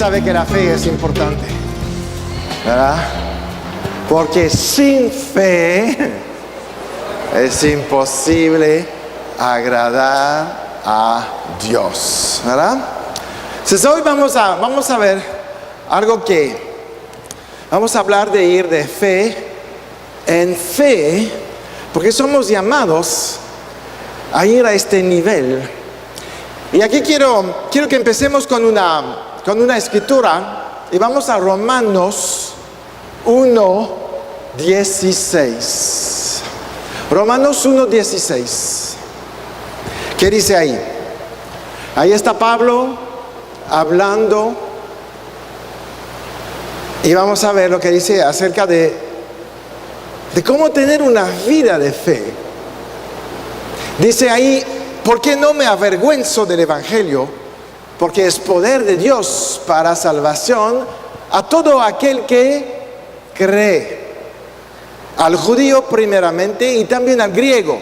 sabe que la fe es importante? ¿Verdad? Porque sin fe es imposible agradar a Dios, ¿verdad? Entonces hoy vamos a ver algo que vamos a hablar de ir de fe en fe, porque somos llamados a ir a este nivel. Y aquí quiero que empecemos con una escritura, y vamos a Romanos 1:16. Romanos 1:16. ¿Qué dice ahí? Ahí está Pablo hablando, y vamos a ver lo que dice acerca de cómo tener una vida de fe. Dice ahí: ¿por qué no me avergüenzo del Evangelio? Porque es poder de Dios para salvación a todo aquel que cree, al judío primeramente y también al griego.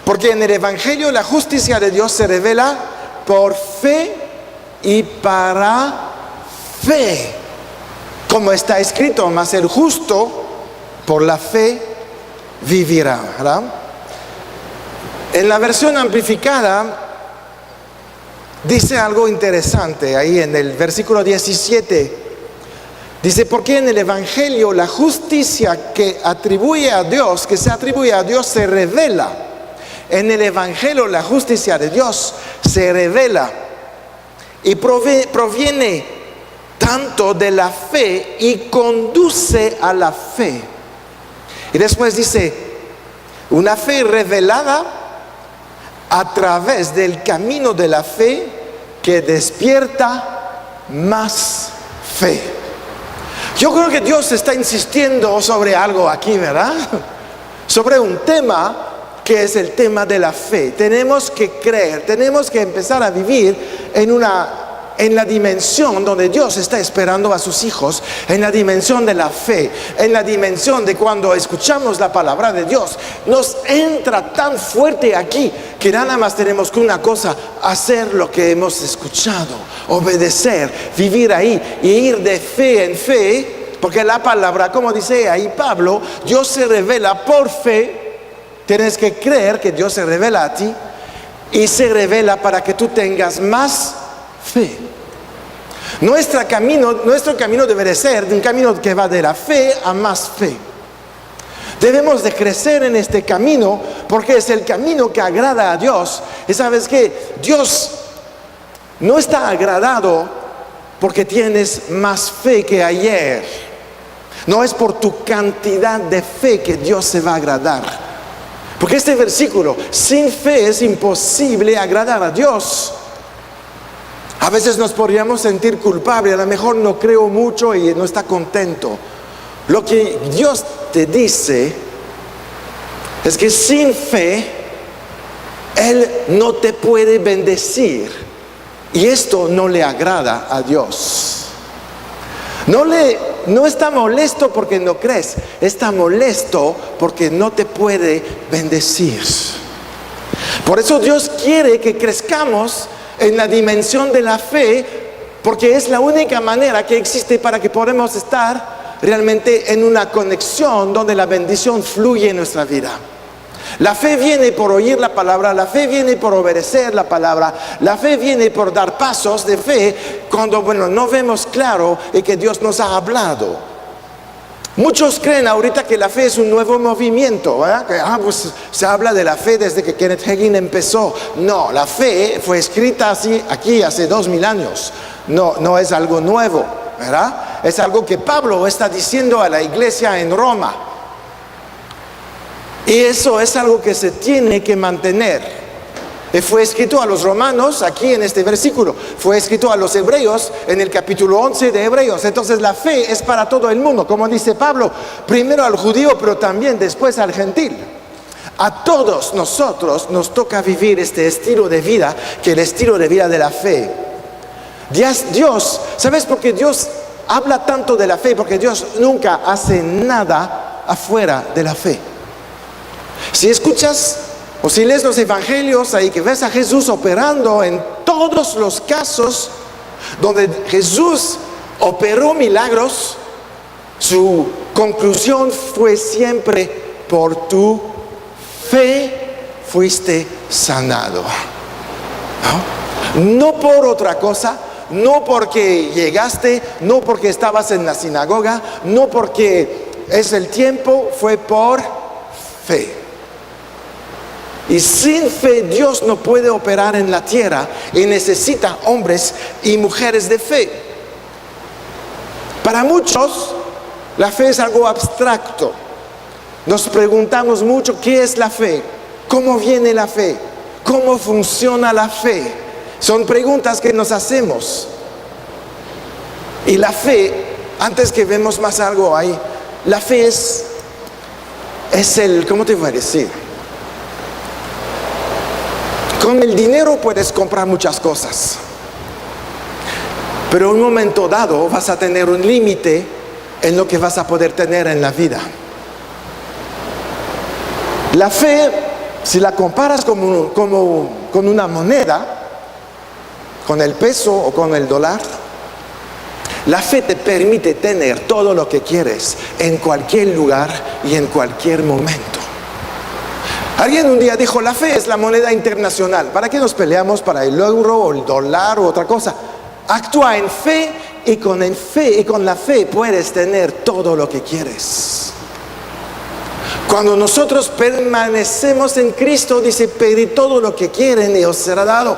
Porque en el Evangelio la justicia de Dios se revela por fe y para fe, como está escrito: mas el justo por la fe vivirá, ¿verdad? En la versión amplificada dice algo interesante ahí en el versículo 17. Dice: porque en el Evangelio la justicia que se atribuye a Dios se revela. En el Evangelio la justicia de Dios se revela y proviene tanto de la fe y conduce a la fe. Y después dice: una fe revelada a través del camino de la fe que despierta más fe. Yo creo que Dios está insistiendo sobre algo aquí, ¿verdad? Sobre un tema que es el tema de la fe. Tenemos que creer, tenemos que empezar a vivir en la dimensión donde Dios está esperando a sus hijos, en la dimensión de la fe, en la dimensión de cuando escuchamos la palabra de Dios, nos entra tan fuerte aquí que nada más tenemos que una cosa: hacer lo que hemos escuchado, obedecer, vivir ahí y ir de fe en fe, porque la palabra, como dice ahí Pablo, Dios se revela por fe. Tienes que creer que Dios se revela a ti y se revela para que tú tengas más fe. Nuestro camino debe de ser un camino que va de la fe a más fe. Debemos de crecer en este camino porque es el camino que agrada a Dios. Y sabes que Dios no está agradado porque tienes más fe que ayer. No es por tu cantidad de fe que Dios se va a agradar. Porque este versículo: sin fe es imposible agradar a Dios. A veces nos podríamos sentir culpables, a lo mejor no creo mucho y no está contento. Lo que Dios te dice es que sin fe Él no te puede bendecir, y esto no le agrada a Dios. No está molesto porque no crees, está molesto porque no te puede bendecir. Por eso Dios quiere que crezcamos en la dimensión de la fe, porque es la única manera que existe para que podamos estar realmente en una conexión donde la bendición fluye en nuestra vida. La fe viene por oír la palabra, la fe viene por obedecer la palabra, la fe viene por dar pasos de fe cuando no vemos claro y que Dios nos ha hablado. Muchos creen ahorita que la fe es un nuevo movimiento, ¿verdad? Que pues se habla de la fe desde que Kenneth Hagin empezó. No, la fe fue escrita así aquí hace 2000 años. No es algo nuevo, ¿verdad? Es algo que Pablo está diciendo a la iglesia en Roma. Y eso es algo que se tiene que mantener. Fue escrito a los romanos aquí en este versículo, fue escrito a los hebreos en el capítulo 11 de Hebreos. Entonces la fe es para todo el mundo, como dice Pablo, primero al judío pero también después al gentil. A todos nosotros nos toca vivir este estilo de vida, que es el estilo de vida de la fe. Dios, ¿sabes por qué Dios habla tanto de la fe? Porque Dios nunca hace nada afuera de la fe. Si escuchas o si lees los evangelios ahí, que ves a Jesús operando en todos los casos, donde Jesús operó milagros, su conclusión fue siempre: por tu fe fuiste sanado. No por otra cosa, no porque llegaste, no porque estabas en la sinagoga, no porque es el tiempo, fue por fe. Y sin fe Dios no puede operar en la tierra y necesita hombres y mujeres de fe. Para muchos, la fe es algo abstracto. Nos preguntamos mucho: ¿qué es la fe? ¿Cómo viene la fe? ¿Cómo funciona la fe? Son preguntas que nos hacemos. Y la fe, antes que vemos más algo ahí, la fe es el, ¿cómo te voy a decir? Con el dinero puedes comprar muchas cosas, pero en un momento dado vas a tener un límite en lo que vas a poder tener en la vida. La fe, si la comparas con una moneda, con el peso o con el dólar, la fe te permite tener todo lo que quieres en cualquier lugar y en cualquier momento. Alguien un día dijo: la fe es la moneda internacional. ¿Para qué nos peleamos para el euro o el dólar u otra cosa? Actúa en fe y con la fe puedes tener todo lo que quieres. Cuando nosotros permanecemos en Cristo, dice: pedid todo lo que quieren y os será dado,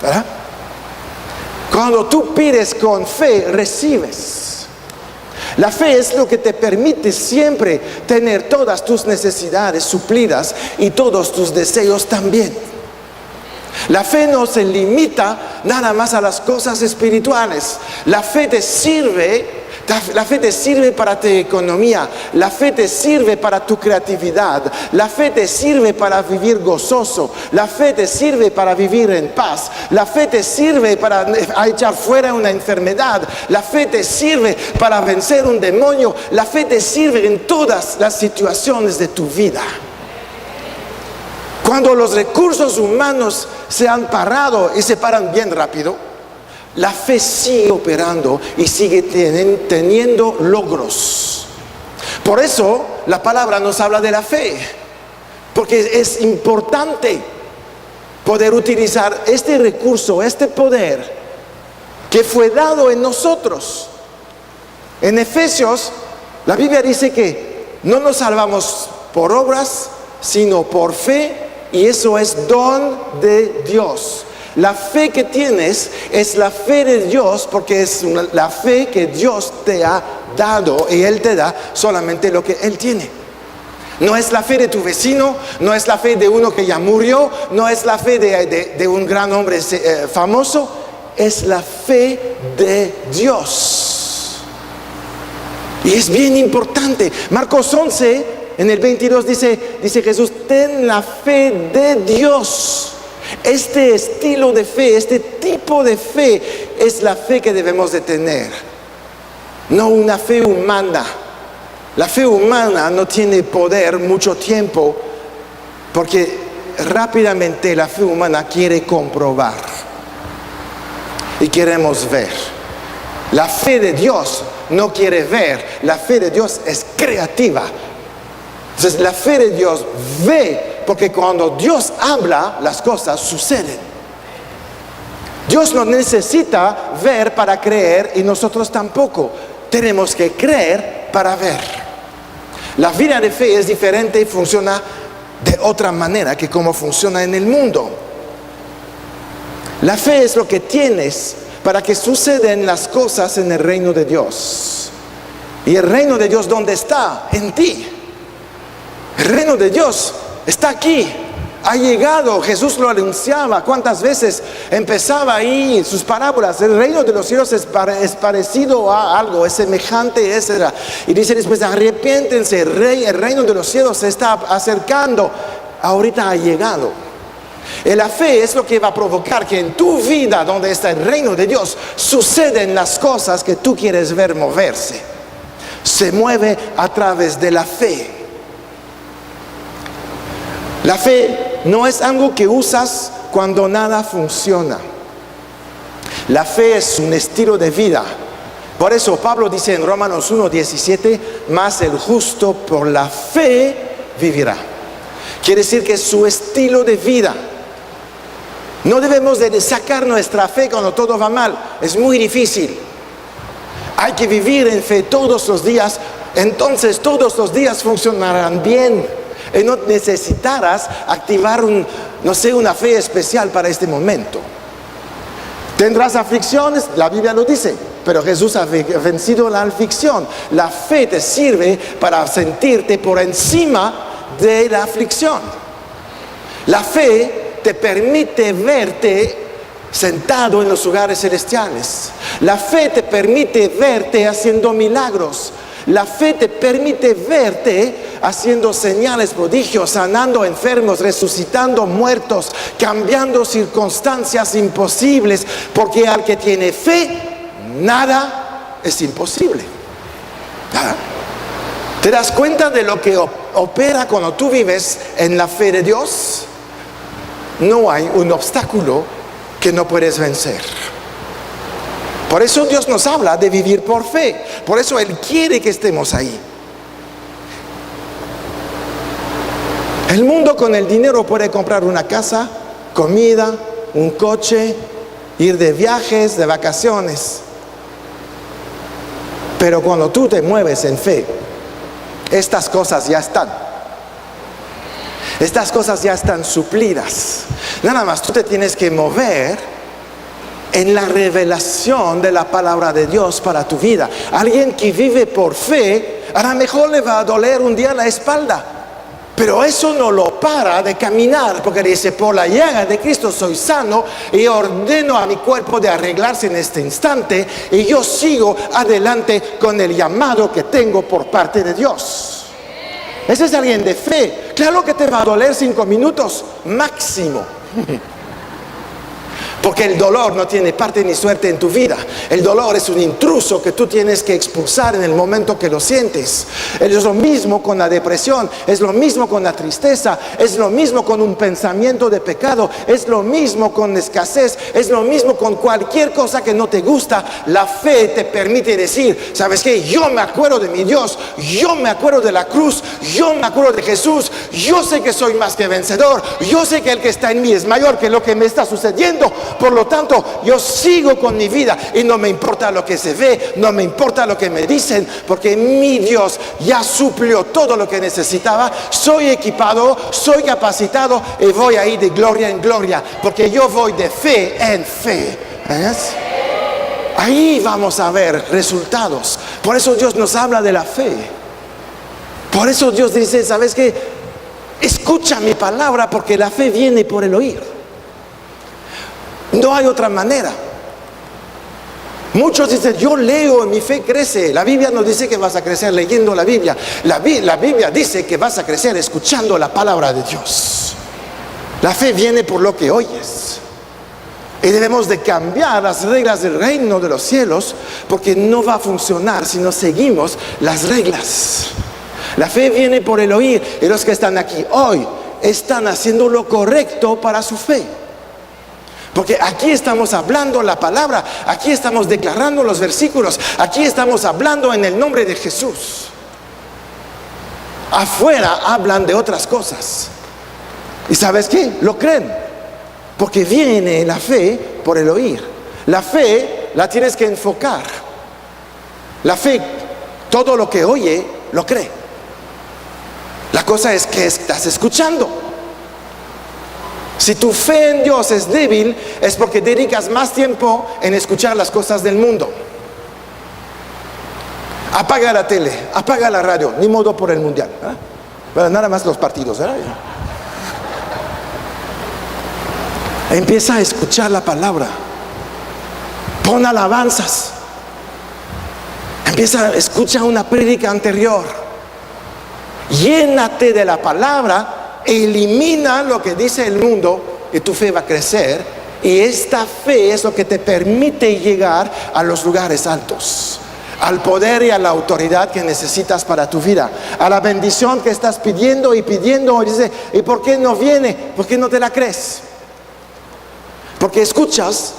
¿verdad? Cuando tú pides con fe, recibes. La fe es lo que te permite siempre tener todas tus necesidades suplidas y todos tus deseos también. La fe no se limita nada más a las cosas espirituales. La fe te sirve para tu economía. La fe te sirve para tu creatividad. La fe te sirve para vivir gozoso. La fe te sirve para vivir en paz. La fe te sirve para echar fuera una enfermedad. La fe te sirve para vencer un demonio. La fe te sirve en todas las situaciones de tu vida. Cuando los recursos humanos se han parado y se paran bien rápido, la fe sigue operando y sigue teniendo logros. Por eso la palabra nos habla de la fe, porque es importante poder utilizar este recurso, este poder que fue dado en nosotros. En Efesios, la Biblia dice que no nos salvamos por obras, sino por fe, y eso es don de Dios. La fe que tienes es la fe de Dios, porque es la fe que Dios te ha dado, y Él te da solamente lo que Él tiene. No es la fe de tu vecino, no es la fe de uno que ya murió, no es la fe de un gran hombre famoso, es la fe de Dios. Y es bien importante. Marcos 11, en el 22 dice Jesús: ten la fe de Dios. Este estilo de fe, este tipo de fe es la fe que debemos de tener, no una fe humana. La fe humana no tiene poder mucho tiempo, porque rápidamente la fe humana quiere comprobar y queremos ver. La fe de Dios no quiere ver, la fe de Dios es creativa. Entonces la fe de Dios ve, porque cuando Dios habla, las cosas suceden. Dios no necesita ver para creer, y nosotros tampoco. Tenemos que creer para ver. La vida de fe es diferente y funciona de otra manera que como funciona en el mundo. La fe es lo que tienes para que sucedan las cosas en el reino de Dios. Y el reino de Dios, ¿dónde está? En ti. El reino de Dios está aquí, ha llegado. Jesús lo anunciaba. ¿Cuántas veces empezaba ahí sus parábolas? El reino de los cielos es parecido a algo, es semejante, etc. Y dice después: arrepiéntense, el reino de los cielos se está acercando. Ahorita ha llegado. Y la fe es lo que va a provocar que en tu vida, donde está el reino de Dios, suceden las cosas que tú quieres ver moverse. Se mueve a través de la fe. La fe no es algo que usas cuando nada funciona. La fe es un estilo de vida. Por eso Pablo dice en Romanos 1:17, mas el justo por la fe vivirá. Quiere decir que es su estilo de vida. No debemos de sacar nuestra fe cuando todo va mal. Es muy difícil. Hay que vivir en fe todos los días. Entonces todos los días funcionarán bien. Y no necesitarás activar una fe especial para este momento. Tendrás aflicciones, la Biblia lo dice, pero Jesús ha vencido la aflicción. La fe te sirve para sentirte por encima de la aflicción. La fe te permite verte sentado en los lugares celestiales. La fe te permite verte haciendo milagros. La fe te permite verte haciendo señales, prodigios, sanando enfermos, resucitando muertos, cambiando circunstancias imposibles, porque al que tiene fe, nada es imposible. Nada. ¿Te das cuenta de lo que opera cuando tú vives en la fe de Dios? No hay un obstáculo que no puedes vencer. Por eso Dios nos habla de vivir por fe. Por eso Él quiere que estemos ahí. El mundo con el dinero puede comprar una casa, comida, un coche, ir de viajes, de vacaciones. Pero cuando tú te mueves en fe, estas cosas ya están. Estas cosas ya están suplidas. Nada más tú te tienes que mover en la revelación de la palabra de Dios para tu vida. Alguien que vive por fe, a lo mejor le va a doler un día la espalda, pero eso no lo para de caminar, porque dice, por la llaga de Cristo soy sano, y ordeno a mi cuerpo de arreglarse en este instante, y yo sigo adelante con el llamado que tengo por parte de Dios. Ese es alguien de fe. Claro que te va a doler 5 minutos máximo, porque el dolor no tiene parte ni suerte en tu vida. El dolor es un intruso que tú tienes que expulsar en el momento que lo sientes. Es lo mismo con la depresión, es lo mismo con la tristeza, es lo mismo con un pensamiento de pecado, es lo mismo con escasez, es lo mismo con cualquier cosa que no te gusta. La fe te permite decir, ¿sabes qué? Yo me acuerdo de mi Dios, yo me acuerdo de la cruz, yo me acuerdo de Jesús, yo sé que soy más que vencedor, yo sé que el que está en mí es mayor que lo que me está sucediendo. Por lo tanto, yo sigo con mi vida y no me importa lo que se ve, no me importa lo que me dicen, porque mi Dios ya suplió todo lo que necesitaba. Soy equipado, soy capacitado y voy ahí de gloria en gloria, porque yo voy de fe en fe. ¿Ves? Ahí vamos a ver resultados. Por eso Dios nos habla de la fe. Por eso Dios dice, ¿sabes qué? Escucha mi palabra, porque la fe viene por el oír. No hay otra manera. Muchos dicen, yo leo y mi fe crece. La Biblia no dice que vas a crecer leyendo la Biblia. La Biblia dice que vas a crecer escuchando la palabra de Dios. La fe viene por lo que oyes. Y debemos de cambiar las reglas del reino de los cielos, porque no va a funcionar si no seguimos las reglas. La fe viene por el oír, y los que están aquí hoy están haciendo lo correcto para su fe. Porque aquí estamos hablando la palabra, aquí estamos declarando los versículos, aquí estamos hablando en el nombre de Jesús. Afuera hablan de otras cosas. ¿Y sabes qué? Lo creen. Porque viene la fe por el oír. La fe la tienes que enfocar. La fe, todo lo que oye, lo cree. La cosa es que estás escuchando. Si tu fe en Dios es débil, es porque dedicas más tiempo en escuchar las cosas del mundo. Apaga la tele, apaga la radio, ni modo por el mundial, ¿eh? Bueno, nada más los partidos, ¿eh? Empieza a escuchar la palabra. Pon alabanzas. Escucha una prédica anterior. Llénate de la palabra. Elimina lo que dice el mundo y tu fe va a crecer, y esta fe es lo que te permite llegar a los lugares altos, al poder y a la autoridad que necesitas para tu vida, a la bendición que estás pidiendo y pidiendo. Y dice, ¿y por qué no viene? ¿Por qué no te la crees? Porque escuchas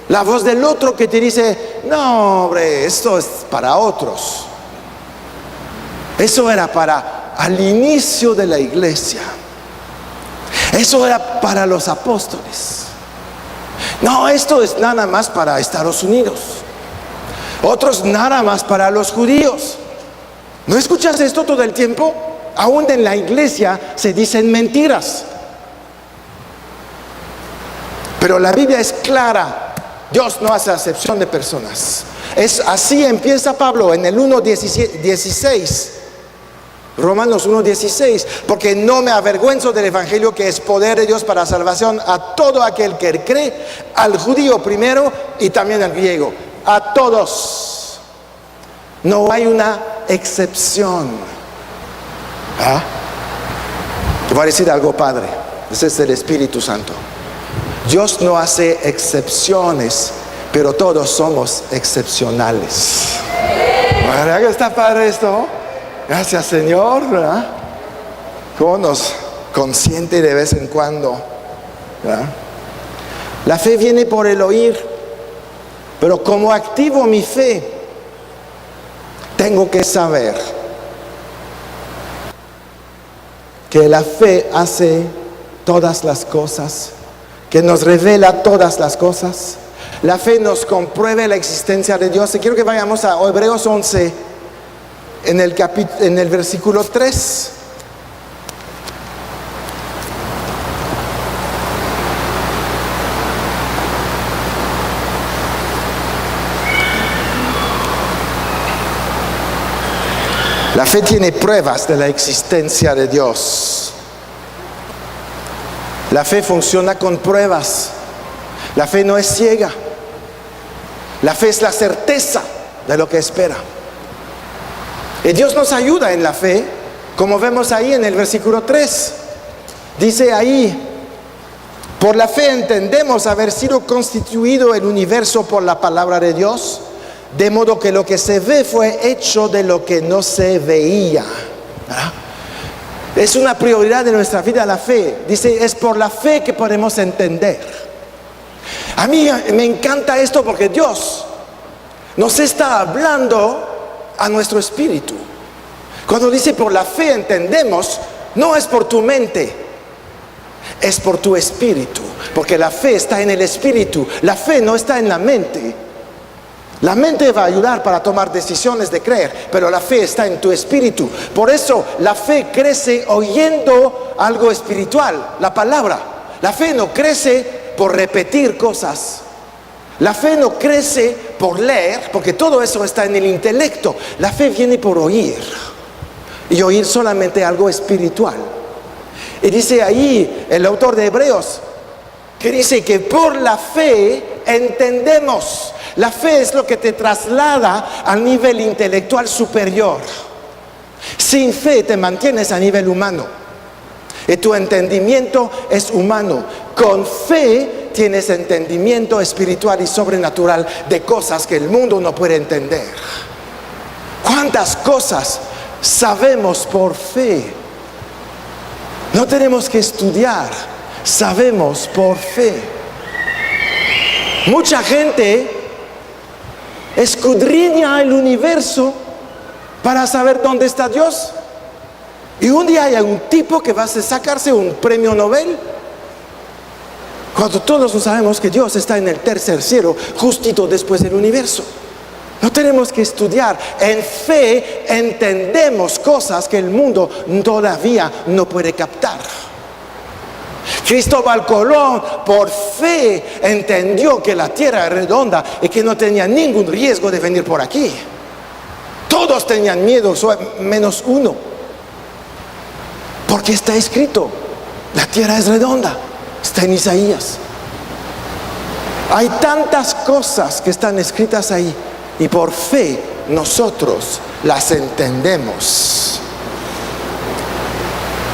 La voz del otro que te dice, no, hombre, esto es para otros. Eso era para al inicio de la iglesia. Eso era para los apóstoles. No, esto es nada más para Estados Unidos. Otros nada más para los judíos. ¿No escuchas esto todo el tiempo? Aún en la iglesia se dicen mentiras. Pero la Biblia es clara. Dios no hace acepción de personas. Así empieza Pablo en el 1:16. Romanos 1:16, porque no me avergüenzo del evangelio, que es poder de Dios para salvación a todo aquel que cree, al judío primero y también al griego, a todos. No hay una excepción. Te voy a decir algo, Padre. Ese es el Espíritu Santo. Dios no hace excepciones, pero todos somos excepcionales. ¿Verdad que está padre esto? Gracias, Señor, ¿verdad? Cómo nos consiente de vez en cuando, ¿verdad? La fe viene por el oír, pero como activo mi fe, tengo que saber que la fe hace todas las cosas, que nos revela todas las cosas. La fe nos comprueba la existencia de Dios. Y quiero que vayamos a Hebreos 11. En el versículo 3. La fe tiene pruebas de la existencia de Dios. La fe funciona con pruebas. La fe no es ciega. La fe es la certeza de lo que espera. Y Dios nos ayuda en la fe, como vemos ahí en el versículo 3. Dice ahí, por la fe entendemos haber sido constituido el universo por la palabra de Dios, de modo que lo que se ve fue hecho de lo que no se veía. ¿Verdad? Es una prioridad de nuestra vida la fe. Dice, es por la fe que podemos entender. A mí me encanta esto porque Dios nos está hablando a nuestro espíritu. Cuando dice por la fe entendemos, no es por tu mente, es por tu espíritu, porque la fe está en el espíritu. La fe no está en la mente. La mente va a ayudar para tomar decisiones de creer, pero la fe está en tu espíritu. Por eso la fe crece oyendo algo espiritual, la palabra. La fe no crece por repetir cosas. La fe no crece por leer, porque todo eso está en el intelecto. La fe viene por oír, y oír solamente algo espiritual. Y dice ahí el autor de Hebreos, que dice que por la fe entendemos. La fe es lo que te traslada al nivel intelectual superior. Sin fe te mantienes a nivel humano, y tu entendimiento es humano. Con fe tienes entendimiento espiritual y sobrenatural de cosas que el mundo no puede entender. ¿Cuántas cosas sabemos por fe? No tenemos que estudiar, sabemos por fe. Mucha gente escudriña el universo para saber dónde está Dios. Y un día hay un tipo que va a sacarse un premio Nobel, cuando todos sabemos que Dios está en el tercer cielo, justito después del universo. No tenemos que estudiar. En fe entendemos cosas que el mundo todavía no puede captar. Cristóbal Colón por fe entendió que la tierra es redonda y que no tenía ningún riesgo de venir por aquí. Todos tenían miedo, menos uno, porque está escrito, la tierra es redonda. Está en Isaías. Hay tantas cosas que están escritas ahí, y por fe nosotros las entendemos.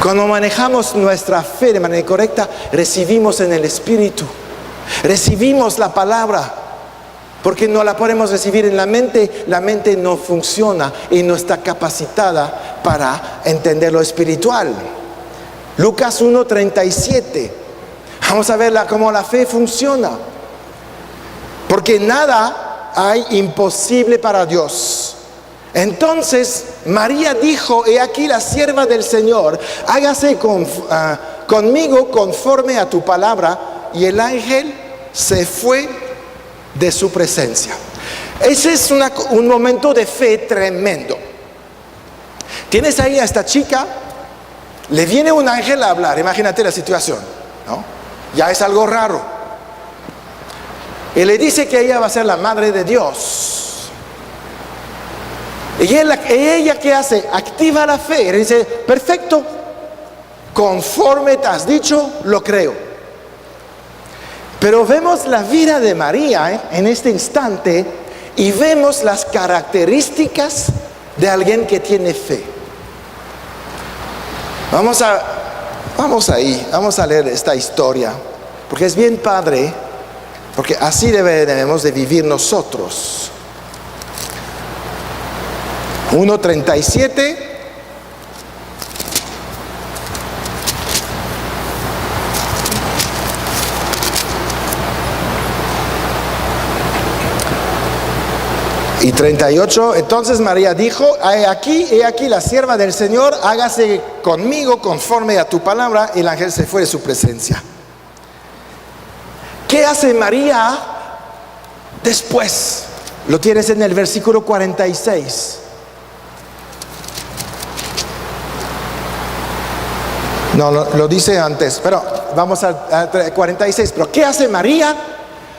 Cuando manejamos nuestra fe de manera correcta, recibimos en el Espíritu, recibimos la palabra, porque no la podemos recibir en la mente. La mente no funciona y no está capacitada para entender lo espiritual. Lucas 1:37. Vamos a ver cómo la fe funciona. porque nada hay imposible para Dios. Entonces María dijo: he aquí la sierva del Señor, hágase conmigo conforme a tu palabra. Y el ángel se fue de su presencia. Ese es un momento de fe tremendo. Tienes ahí a esta chica, le viene un ángel a hablar. Imagínate la situación, ¿no? Ya es algo raro. Y le dice que ella va a ser la madre de Dios. Y ella ¿qué hace? Activa la fe. Y dice: perfecto, conforme te has dicho, lo creo. Pero vemos la vida de María en este instante y vemos las características de alguien que tiene fe. Vamos a leer esta historia, porque es bien padre, porque así debemos de vivir nosotros. 1:37. Y 38, entonces María dijo: he aquí la sierva del Señor, hágase conmigo conforme a tu palabra. Y el ángel se fue de su presencia. ¿Qué hace María después? Lo tienes en el versículo 46. No, lo dice antes, pero vamos a 46. Pero ¿qué hace María?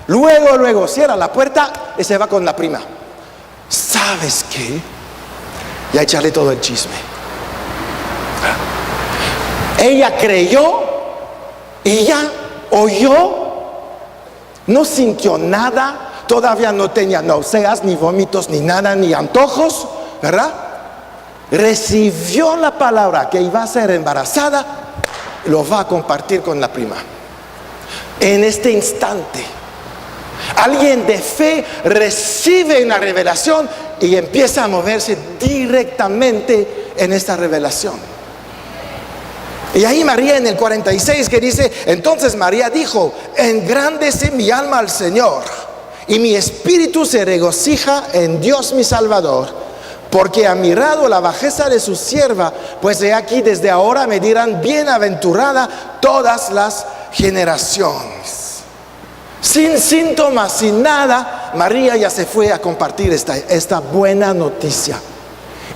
Luego cierra la puerta y se va con la prima. ¿Sabes qué? Ya echarle todo el chisme. Ella creyó y ya oyó, no sintió nada, todavía no tenía náuseas, ni vómitos, ni nada, ni antojos, ¿verdad? Recibió la palabra que iba a ser embarazada, lo va a compartir con la prima. En este instante, alguien de fe recibe una revelación y empieza a moverse directamente en esta revelación. Y ahí María en el 46 que dice: entonces María dijo: engrandece mi alma al Señor, y mi espíritu se regocija en Dios mi Salvador, porque ha mirado la bajeza de su sierva, pues he aquí desde ahora me dirán bienaventurada todas las generaciones. Sin síntomas, sin nada, María ya se fue a compartir esta buena noticia.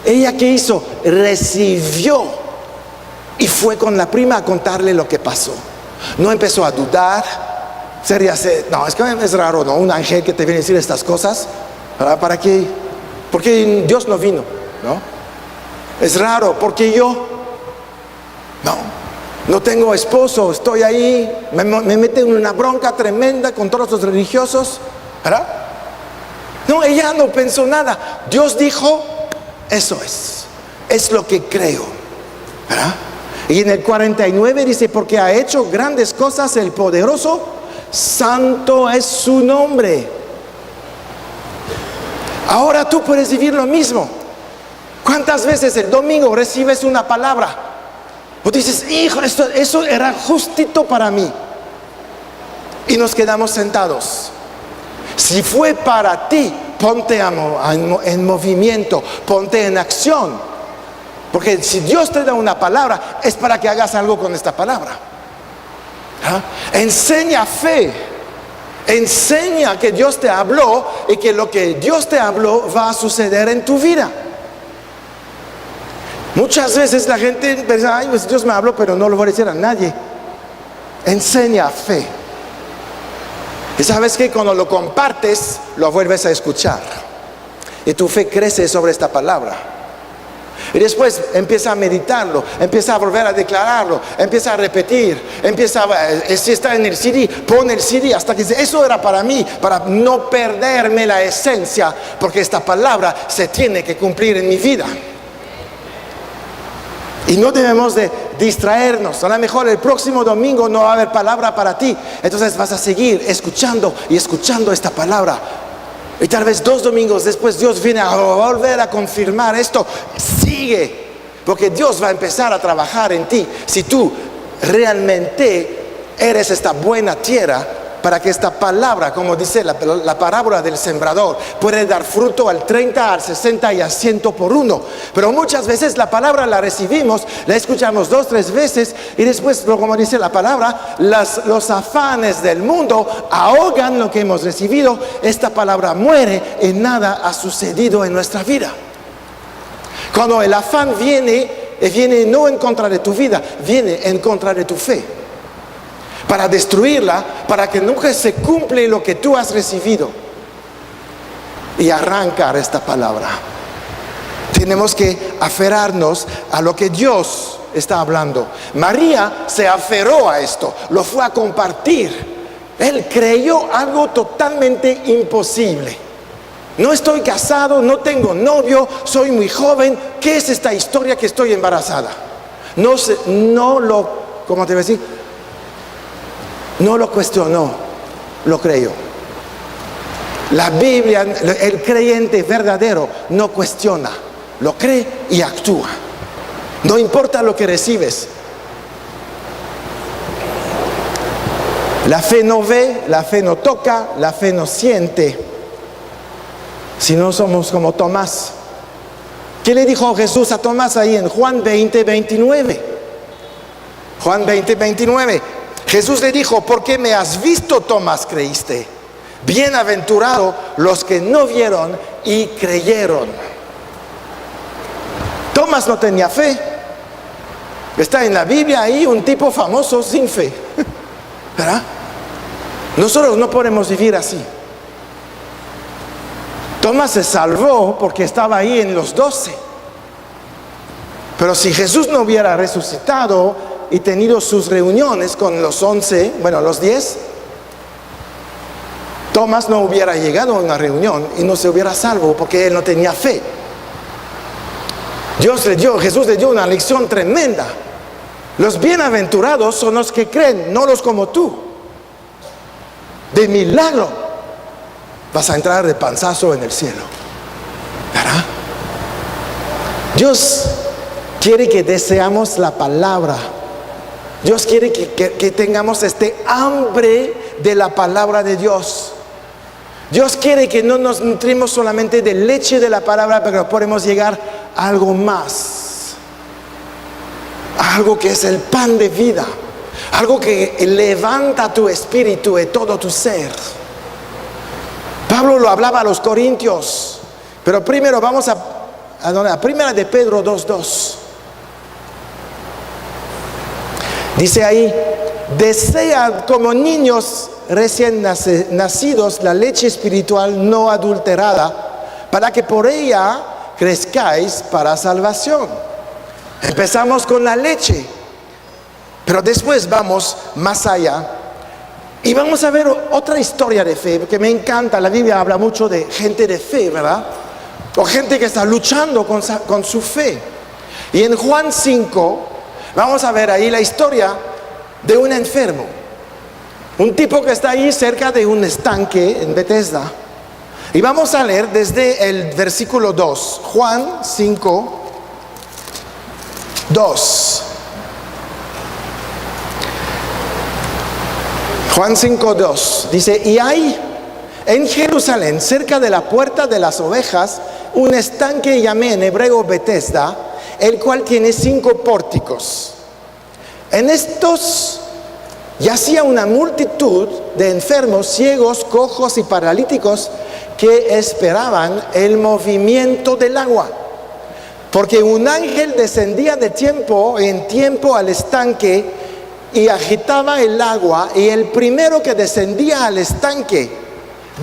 ¿Ella qué hizo? Recibió y fue con la prima a contarle lo que pasó. No empezó a dudar. No, es que es raro, ¿no? Un ángel que te viene a decir estas cosas. ¿Para qué? Porque Dios no vino, ¿no? Es raro, porque yo no tengo esposo, estoy ahí, me meten en una bronca tremenda con todos los religiosos, ¿verdad? No, ella no pensó nada. Dios dijo: eso es lo que creo, ¿verdad? Y en el 49 dice: porque ha hecho grandes cosas el poderoso, santo es su nombre. Ahora tú puedes vivir lo mismo. ¿Cuántas veces el domingo recibes una palabra? O dices: hijo, eso era justito para mí, y nos quedamos sentados. Si fue para ti, ponte en movimiento, ponte en acción, porque si Dios te da una palabra, es para que hagas algo con esta palabra. Enseña fe, enseña que Dios te habló y que lo que Dios te habló va a suceder en tu vida. Muchas veces la gente piensa: ay, pues Dios me habló, pero no lo voy a decir a nadie. Enseña fe. Y sabes que cuando lo compartes, lo vuelves a escuchar, y tu fe crece sobre esta palabra. Y después empieza a meditarlo, empieza a volver a declararlo, empieza a repetir, si está en el CD, pon el CD hasta que dice: eso era para mí, para no perderme la esencia, porque esta palabra se tiene que cumplir en mi vida. Y no debemos de distraernos. A lo mejor el próximo domingo no va a haber palabra para ti, entonces vas a seguir escuchando y escuchando esta palabra. Y tal vez 2 domingos después Dios viene a volver a confirmar esto. Sigue, porque Dios va a empezar a trabajar en ti si tú realmente eres esta buena tierra para que esta palabra, como dice la parábola del sembrador, puede dar fruto al 30, al 60 y al 100 por uno. Pero muchas veces la palabra la recibimos, la escuchamos 2, 3 veces y después, como dice la palabra, los afanes del mundo ahogan lo que hemos recibido. Esta palabra muere y nada ha sucedido en nuestra vida. Cuando el afán viene no en contra de tu vida, viene en contra de tu fe, para destruirla, para que nunca se cumple lo que tú has recibido, y arrancar esta palabra. Tenemos que aferrarnos a lo que Dios está hablando. María se aferró a esto, lo fue a compartir. Él creyó algo totalmente imposible. No estoy casado, no tengo novio, soy muy joven. ¿Qué es esta historia que estoy embarazada? No lo cuestionó, lo creyó. La Biblia, el creyente verdadero no cuestiona, lo cree y actúa. No importa lo que recibes. La fe no ve, la fe no toca, la fe no siente. Si no somos como Tomás. ¿Qué le dijo Jesús a Tomás ahí en Juan 20, 29? Juan 20, 29. Jesús le dijo: porque me has visto, Tomás, creíste. Bienaventurado los que no vieron y creyeron. Tomás no tenía fe. Está en la Biblia ahí un tipo famoso sin fe. ¿Verdad? Nosotros no podemos vivir así. Tomás se salvó porque estaba ahí en los 12. Pero si Jesús no hubiera resucitado y tenido sus reuniones con los 11, los 10, Tomás no hubiera llegado a una reunión y no se hubiera salvo porque él no tenía fe. Jesús le dio una lección tremenda. Los bienaventurados son los que creen, no los como tú. De milagro vas a entrar de panzazo en el cielo, ¿verdad? Dios quiere que deseamos la palabra. Dios quiere que tengamos este hambre de la palabra de Dios. Dios quiere que no nos nutrimos solamente de leche de la palabra, pero podemos llegar a algo más, algo que es el pan de vida, algo que levanta tu espíritu y todo tu ser. Pablo lo hablaba a los corintios, pero primero vamos a primera de Pedro 2:2. Dice ahí: desean como niños recién nacidos la leche espiritual no adulterada, para que por ella crezcáis para salvación. Empezamos con la leche, pero después vamos más allá. Y vamos a ver otra historia de fe, porque me encanta. La Biblia habla mucho de gente de fe, ¿verdad? O gente que está luchando con su fe. Y en Juan 5, vamos a ver ahí la historia de un enfermo. Un tipo que está ahí cerca de un estanque en Bethesda. Y vamos a leer desde el versículo 2. Juan 5, 2. Juan 5:2 dice: y hay en Jerusalén, cerca de la puerta de las ovejas, un estanque llamé en hebreo Bethesda, el cual tiene 5 pórticos. En estos yacía una multitud de enfermos, ciegos, cojos y paralíticos que esperaban el movimiento del agua. Porque un ángel descendía de tiempo en tiempo al estanque y agitaba el agua, y el primero que descendía al estanque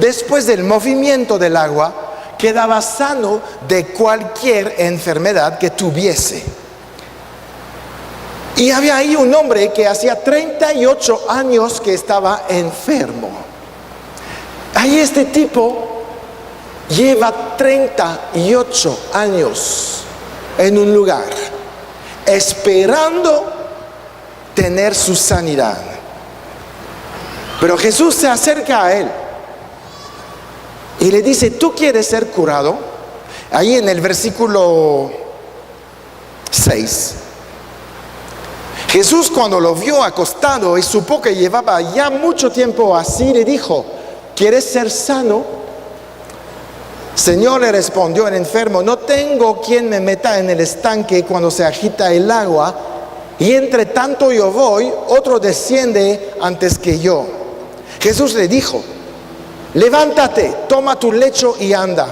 después del movimiento del agua quedaba sano de cualquier enfermedad que tuviese. Y había ahí un hombre que hacía 38 años que estaba enfermo. Ahí este tipo lleva 38 años en un lugar esperando tener su sanidad. Pero Jesús se acerca a él y le dice: ¿tú quieres ser curado? Ahí en el versículo 6. Jesús, cuando lo vio acostado y supo que llevaba ya mucho tiempo así, le dijo: ¿quieres ser sano? Señor, le respondió el enfermo, no tengo quien me meta en el estanque cuando se agita el agua, y entre tanto yo voy, otro desciende antes que yo. Jesús le dijo: levántate, toma tu lecho y anda.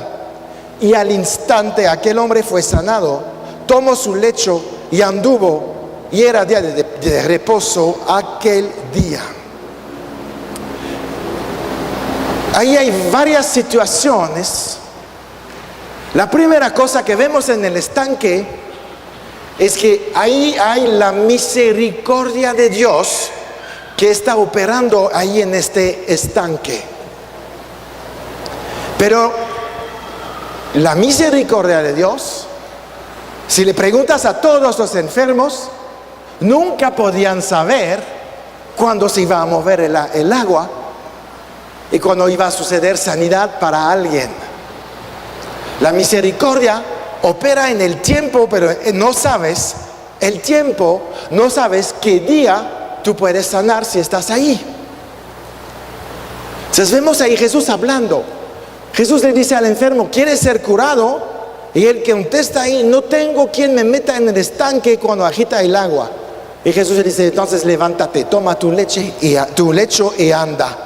Y al instante aquel hombre fue sanado, tomó su lecho y anduvo, y era día de reposo aquel día. Ahí hay varias situaciones. La primera cosa que vemos en el estanque es que ahí hay la misericordia de Dios que está operando ahí en este estanque. Pero la misericordia de Dios, si le preguntas a todos los enfermos, nunca podían saber cuándo se iba a mover el agua y cuándo iba a suceder sanidad para alguien. La misericordia opera en el tiempo, pero no sabes el tiempo, no sabes qué día tú puedes sanar si estás ahí. Entonces vemos ahí Jesús hablando. Jesús le dice al enfermo: ¿quieres ser curado? Y él contesta ahí: no tengo quien me meta en el estanque cuando agita el agua. Y Jesús le dice: entonces levántate, toma tu lecho y anda.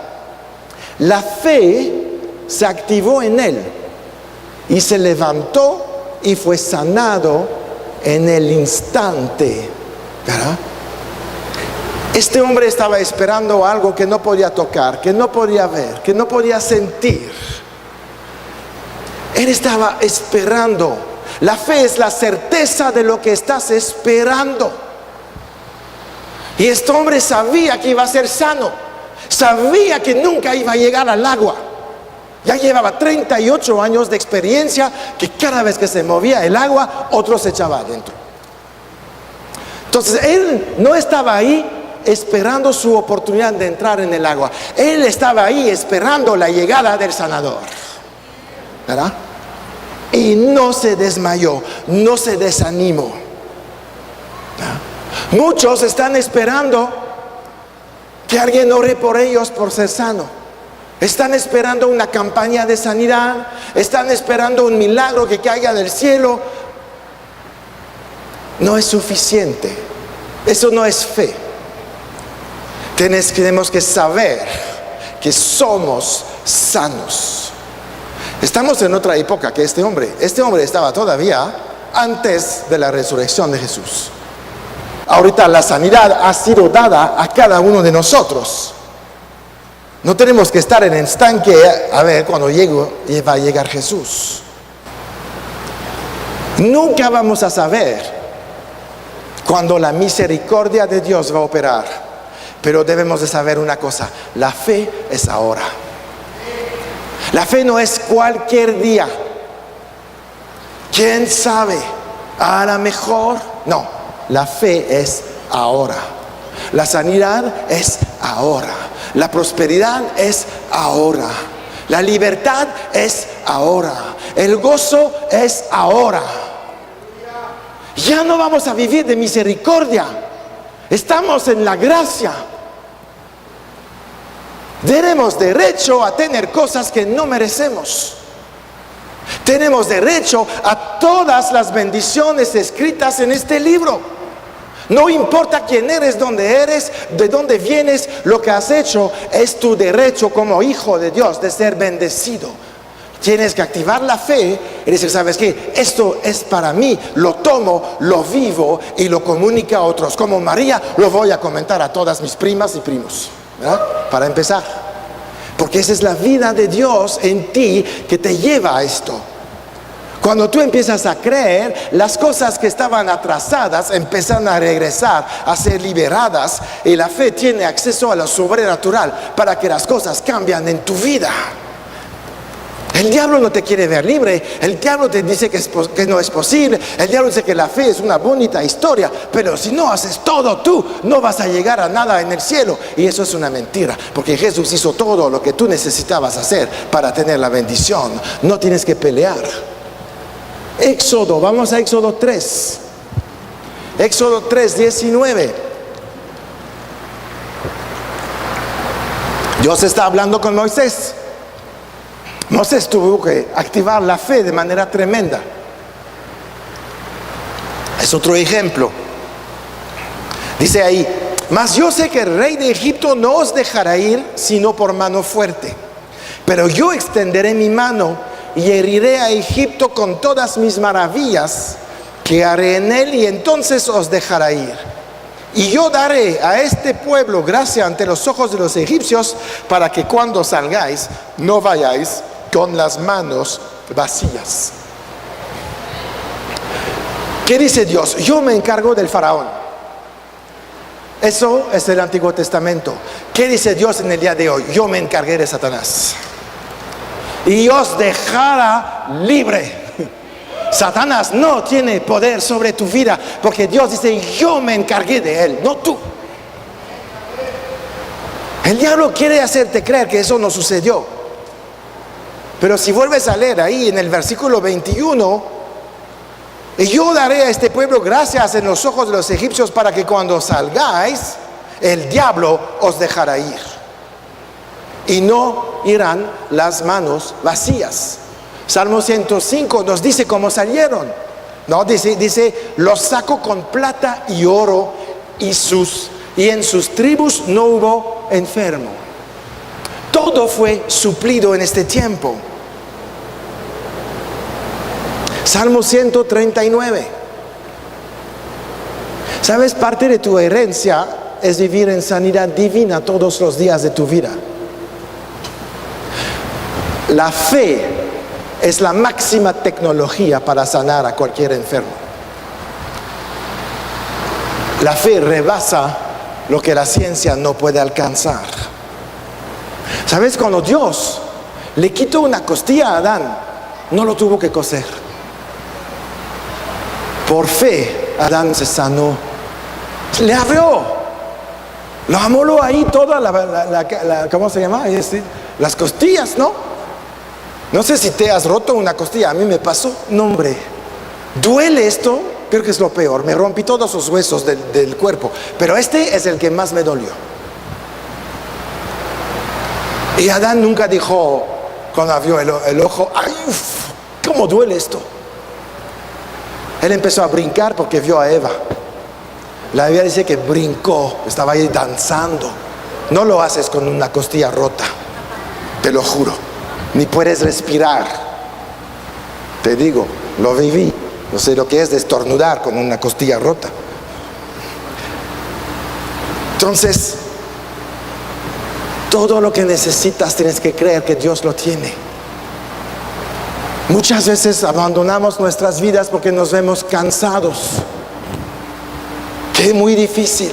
La fe se activó en él y se levantó y fue sanado en el instante, ¿verdad? Este hombre estaba esperando algo que no podía tocar, que no podía ver, que no podía sentir. Él estaba esperando. La fe es la certeza de lo que estás esperando. Y este hombre sabía que iba a ser sano. Sabía que nunca iba a llegar al agua. Ya llevaba 38 años de experiencia, que cada vez que se movía el agua, otro se echaba adentro. Entonces él no estaba ahí esperando su oportunidad de entrar en el agua. Él estaba ahí esperando la llegada del sanador, ¿verdad? Y no se desmayó, no se desanimó, ¿verdad? Muchos están esperando que alguien ore por ellos por ser sano. Están esperando una campaña de sanidad, están esperando un milagro que caiga del cielo. No es suficiente. Eso no es fe. Tenemos que saber que somos sanos. Estamos en otra época que este hombre estaba todavía antes de la resurrección de Jesús. Ahorita la sanidad ha sido dada a cada uno de nosotros. No tenemos que estar en el estanque a ver cuando va a llegar Jesús. Nunca vamos a saber cuando la misericordia de Dios va a operar. Pero debemos de saber una cosa: la fe es ahora. La fe no es cualquier día. ¿Quién sabe? A lo mejor. No, la fe es ahora. La sanidad es ahora. La prosperidad es ahora. La libertad es ahora. El gozo es ahora. Ya no vamos a vivir de misericordia. Estamos en la gracia. Tenemos derecho a tener cosas que no merecemos. Tenemos derecho a todas las bendiciones escritas en este libro. No importa quién eres, dónde eres, de dónde vienes, lo que has hecho es tu derecho como hijo de Dios de ser bendecido. Tienes que activar la fe y decir: ¿sabes qué? Esto es para mí, lo tomo, lo vivo y lo comunico a otros. Como María, lo voy a comentar a todas mis primas y primos, ¿verdad? Para empezar. Porque esa es la vida de Dios en ti que te lleva a esto. Cuando tú empiezas a creer, las cosas que estaban atrasadas empiezan a regresar, a ser liberadas, y la fe tiene acceso a lo sobrenatural para que las cosas cambien en tu vida. El diablo no te quiere ver libre. El diablo te dice que no es posible. El diablo dice que la fe es una bonita historia, pero si no haces todo tú, no vas a llegar a nada en el cielo. Y eso es una mentira, porque Jesús hizo todo lo que tú necesitabas hacer para tener la bendición. No tienes que pelear. Éxodo, vamos a Éxodo 3. Éxodo 3, 19. Dios está hablando con Moisés. Moisés tuvo que activar la fe de manera tremenda. Es otro ejemplo. Dice ahí: mas yo sé que el rey de Egipto no os dejará ir sino por mano fuerte. Pero yo extenderé mi mano y heriré a Egipto con todas mis maravillas que haré en él, y entonces os dejará ir. Y yo daré a este pueblo gracia ante los ojos de los egipcios, para que cuando salgáis no vayáis con las manos vacías. ¿Qué dice Dios? Yo me encargo del faraón. Eso es el Antiguo Testamento. ¿Qué dice Dios en el día de hoy? Yo me encargué de Satanás y os dejará libre. Satanás no tiene poder sobre tu vida, porque Dios dice: yo me encargué de él, no tú. El diablo quiere hacerte creer que eso no sucedió, pero si vuelves a leer ahí en el versículo 21: y yo daré a este pueblo gracias en los ojos de los egipcios, para que cuando salgáis el diablo os dejará ir, y no irán las manos vacías. Salmo 105 nos dice cómo salieron. No, dice: los saco con plata y oro, y en sus tribus no hubo enfermo. Todo fue suplido en este tiempo. Salmo 139. ¿Sabes? Parte de tu herencia es vivir en sanidad divina todos los días de tu vida. La fe es la máxima tecnología para sanar a cualquier enfermo. La fe rebasa lo que la ciencia no puede alcanzar. ¿Sabes? Cuando Dios le quitó una costilla a Adán, no lo tuvo que coser. Por fe, Adán se sanó. Le abrió. Lo amoló ahí toda ¿cómo se llama? Las costillas, ¿no? No sé si te has roto una costilla. A mí me pasó. No, hombre. Duele esto. Creo que es lo peor. Me rompí todos los huesos del cuerpo. Pero este es el que más me dolió. Y Adán nunca dijo, cuando vio el ojo: ¡ay, uf! ¿Cómo duele esto? Él empezó a brincar porque vio a Eva. La Biblia dice que brincó, estaba ahí danzando. No lo haces con una costilla rota, te lo juro. Ni puedes respirar. Te digo, lo viví. No sé lo que es de estornudar con una costilla rota. Entonces, todo lo que necesitas tienes que creer que Dios lo tiene. Muchas veces abandonamos nuestras vidas porque nos vemos cansados. Que es muy difícil.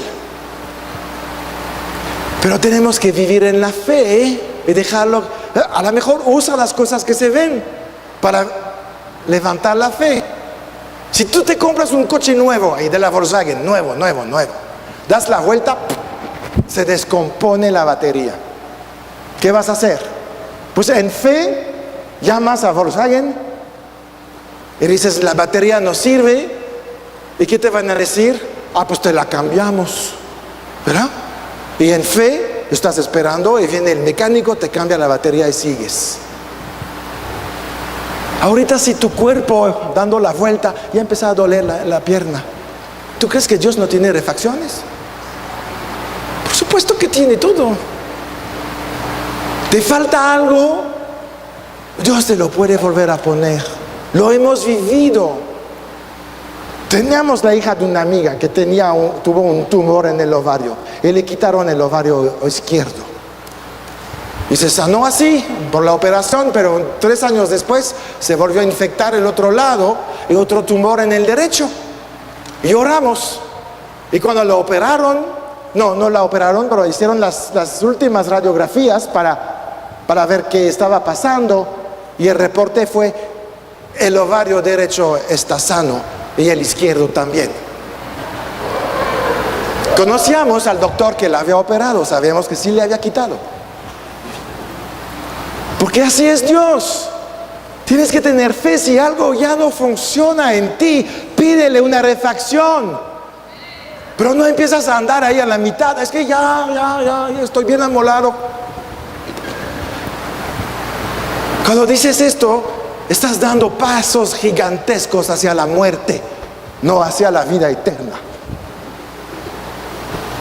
Pero tenemos que vivir en la fe y dejarlo. A lo mejor usa las cosas que se ven para levantar la fe. Si tú te compras un coche nuevo ahí de la Volkswagen, nuevo, das la vuelta, se descompone la batería. ¿Qué vas a hacer? Pues en fe llamas a Volkswagen y dices: la batería no sirve. ¿Y qué te van a decir? Pues te la cambiamos, ¿verdad? Y en fe estás esperando y viene el mecánico, te cambia la batería y sigues. Ahorita, si tu cuerpo dando la vuelta ya empieza a doler la pierna, ¿tú crees que Dios no tiene refacciones? Por supuesto que tiene todo. ¿Te falta algo? Dios te lo puede volver a poner. Lo hemos vivido. Teníamos la hija de una amiga que tuvo un tumor en el ovario y le quitaron el ovario izquierdo. Y se sanó así por la operación, pero 3 años después se volvió a infectar el otro lado y otro tumor en el derecho. Y oramos. Y cuando la operaron, no la operaron, pero hicieron las últimas radiografías para ver qué estaba pasando. Y el reporte fue: el ovario derecho está sano y el izquierdo también. Conocíamos al doctor que la había operado, sabíamos que sí le había quitado. Porque así es Dios. Tienes que tener fe. Si algo ya no funciona en ti, pídele una refacción. Pero no empiezas a andar ahí a la mitad. Es que ya estoy bien amolado. Cuando dices esto, estás dando pasos gigantescos hacia la muerte, no hacia la vida eterna.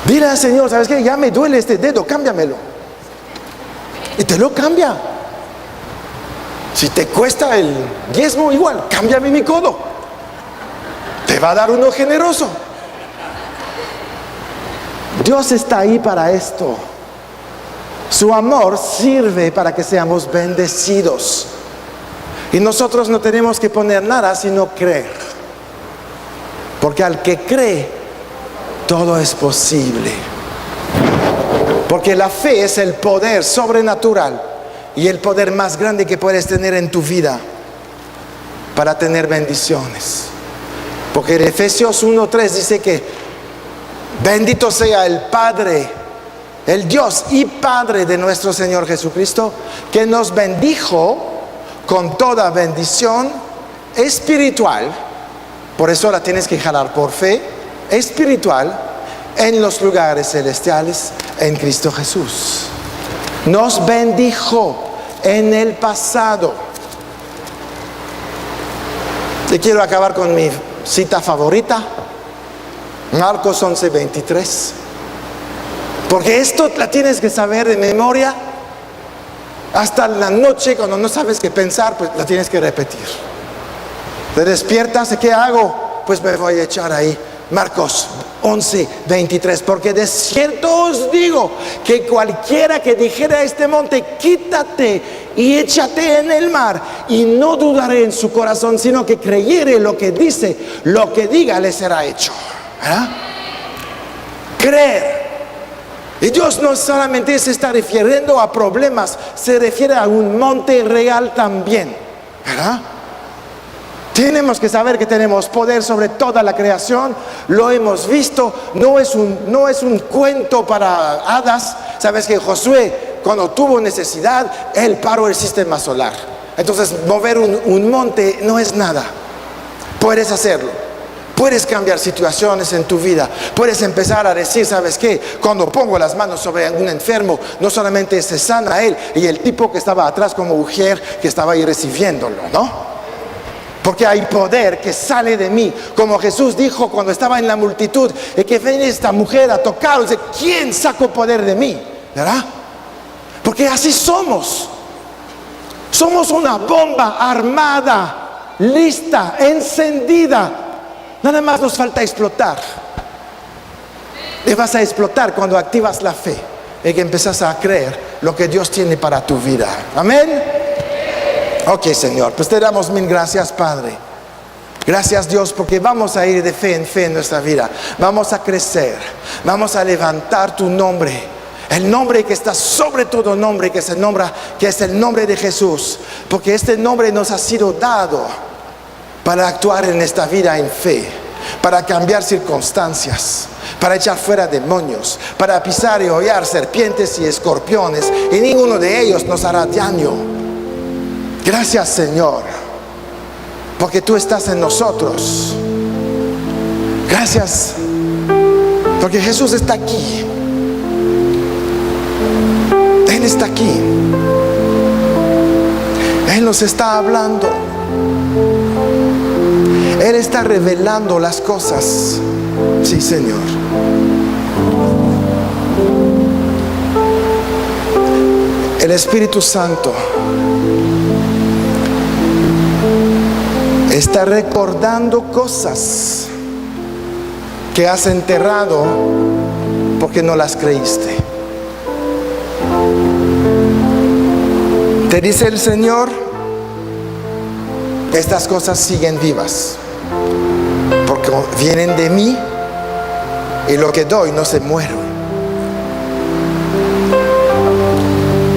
Dile al Señor, ¿sabes qué? Ya me duele este dedo, cámbiamelo. Y te lo cambia. Si te cuesta el diezmo, igual, cámbiame mi codo. Te va a dar uno generoso. Dios está ahí para esto. Su amor sirve para que seamos bendecidos. Y nosotros no tenemos que poner nada sino creer. Porque al que cree, todo es posible. Porque la fe es el poder sobrenatural y el poder más grande que puedes tener en tu vida para tener bendiciones. Porque en Efesios 1:3 dice que bendito sea el Padre, el Dios y Padre de nuestro Señor Jesucristo, que nos bendijo con toda bendición espiritual. Por eso la tienes que jalar por fe, espiritual, en los lugares celestiales en Cristo Jesús. Nos bendijo en el pasado. Y quiero acabar con mi cita favorita, Marcos 11:23. Porque esto la tienes que saber de memoria. Hasta la noche, cuando no sabes qué pensar, pues la tienes que repetir. Te despiertas, ¿qué hago? Pues me voy a echar ahí. Marcos 11:23. Porque de cierto os digo que cualquiera que dijera a este monte, quítate y échate en el mar, y no dudaré en su corazón, sino que creyere lo que dice, lo que diga le será hecho. ¿Verdad? Creer. Y Dios no solamente se está refiriendo a problemas, se refiere a un monte real también, ¿verdad? Tenemos que saber que tenemos poder sobre toda la creación. Lo hemos visto. No es un cuento para hadas. Sabes que Josué, cuando tuvo necesidad, él paró el sistema solar. Entonces mover un monte no es nada. Puedes hacerlo. Puedes cambiar situaciones en tu vida. Puedes empezar a decir, ¿sabes qué? Cuando pongo las manos sobre un enfermo, no solamente se sana a él y el tipo que estaba atrás como mujer que estaba ahí recibiéndolo, ¿no? Porque hay poder que sale de mí. Como Jesús dijo cuando estaba en la multitud, y que viene esta mujer a tocar, dice, ¿quién sacó poder de mí? ¿Verdad? Porque así somos. Somos una bomba armada, lista, encendida. Nada más nos falta explotar. Y vas a explotar cuando activas la fe y que empiezas a creer lo que Dios tiene para tu vida. Amén. Ok, Señor, pues te damos mil gracias, Padre. Gracias, Dios, porque vamos a ir de fe en nuestra vida. Vamos a crecer. Vamos a levantar tu nombre. El nombre que está sobre todo nombre, que es el nombre de Jesús. Porque este nombre nos ha sido dado para actuar en esta vida en fe, para cambiar circunstancias, para echar fuera demonios, para pisar y hollar serpientes y escorpiones, y ninguno de ellos nos hará daño. Gracias, Señor, porque tú estás en nosotros. Gracias, porque Jesús está aquí. Él está aquí. Él nos está hablando. Él está revelando las cosas. Sí, Señor. El Espíritu Santo está recordando cosas que has enterrado porque no las creíste. Te dice el Señor, estas cosas siguen vivas porque vienen de mí, y lo que doy no se muere.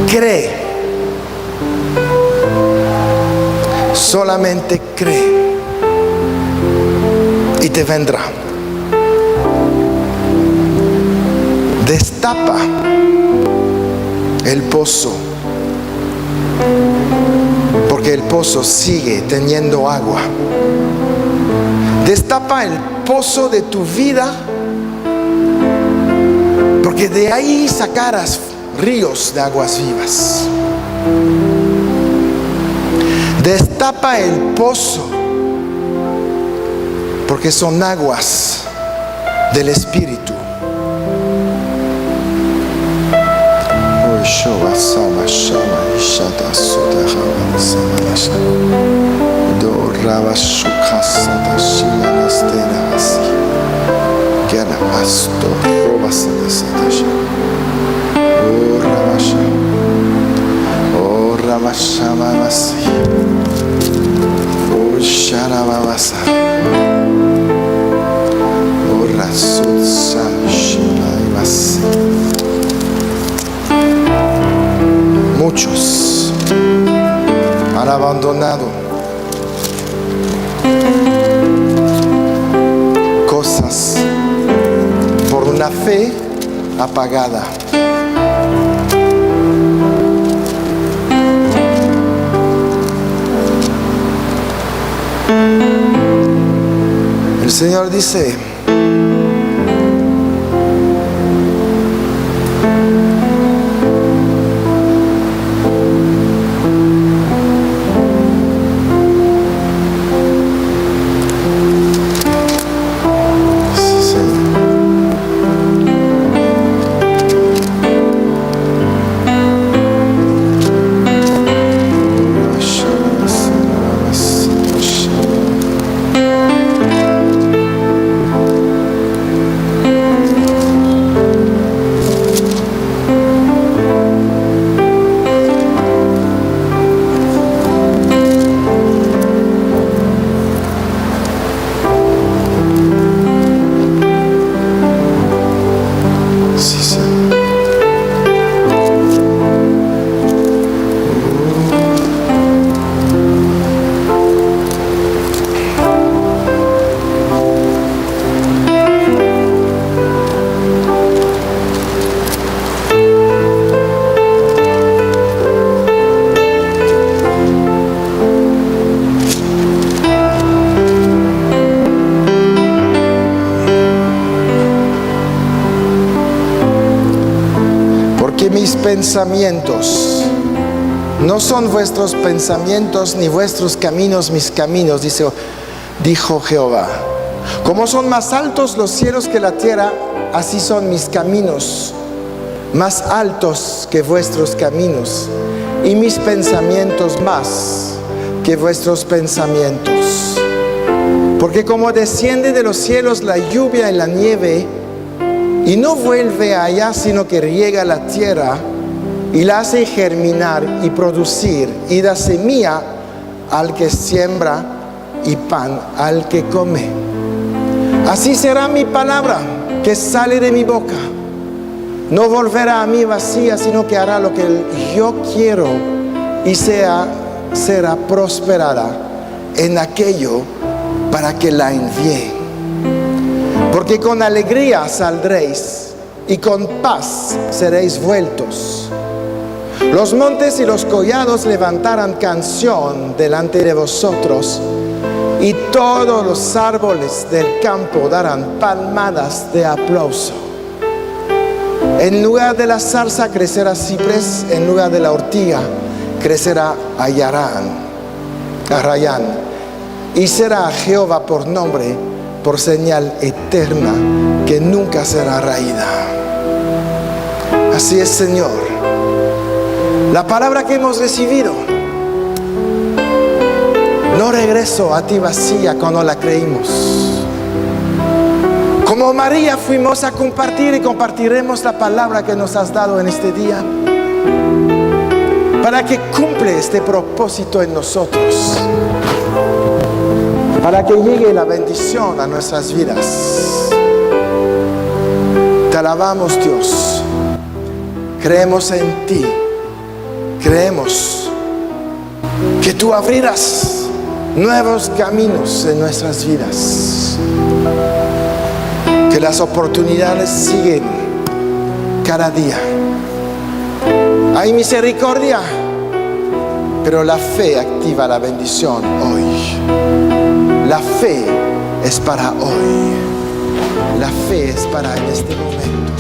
Cree, solamente cree y te vendrá. Destapa el pozo, porque el pozo sigue teniendo agua. Destapa el pozo de tu vida, porque de ahí sacarás ríos de aguas vivas. Destapa el pozo, porque son aguas del Espíritu. Muchos han abandonado cosas por una fe apagada. El Señor dice: mis pensamientos no son vuestros pensamientos, ni vuestros caminos mis caminos, dijo Jehová. Como son más altos los cielos que la tierra, así son mis caminos más altos que vuestros caminos, y mis pensamientos más que vuestros pensamientos. Porque como desciende de los cielos la lluvia y la nieve, y no vuelve allá, sino que riega la tierra y la hace germinar y producir, y da semilla al que siembra y pan al que come. Así será mi palabra que sale de mi boca. No volverá a mí vacía, sino que hará lo que yo quiero, y será prosperada en aquello para que la envíe. Porque con alegría saldréis y con paz seréis vueltos. Los montes y los collados levantarán canción delante de vosotros, y todos los árboles del campo darán palmadas de aplauso. En lugar de la zarza crecerá ciprés, en lugar de la ortiga crecerá arrayán. Y será Jehová por nombre, por señal eterna que nunca será raída. Así es, Señor. La palabra que hemos recibido no regresó a ti vacía cuando la creímos. Como María fuimos a compartir y compartiremos la palabra que nos has dado en este día, para que cumple este propósito en nosotros, para que llegue la bendición a nuestras vidas. Te alabamos, Dios. Creemos en ti. Creemos que tú abrirás nuevos caminos en nuestras vidas. Que las oportunidades siguen cada día. Hay misericordia, pero la fe activa la bendición hoy. La fe es para hoy. La fe es para en este momento.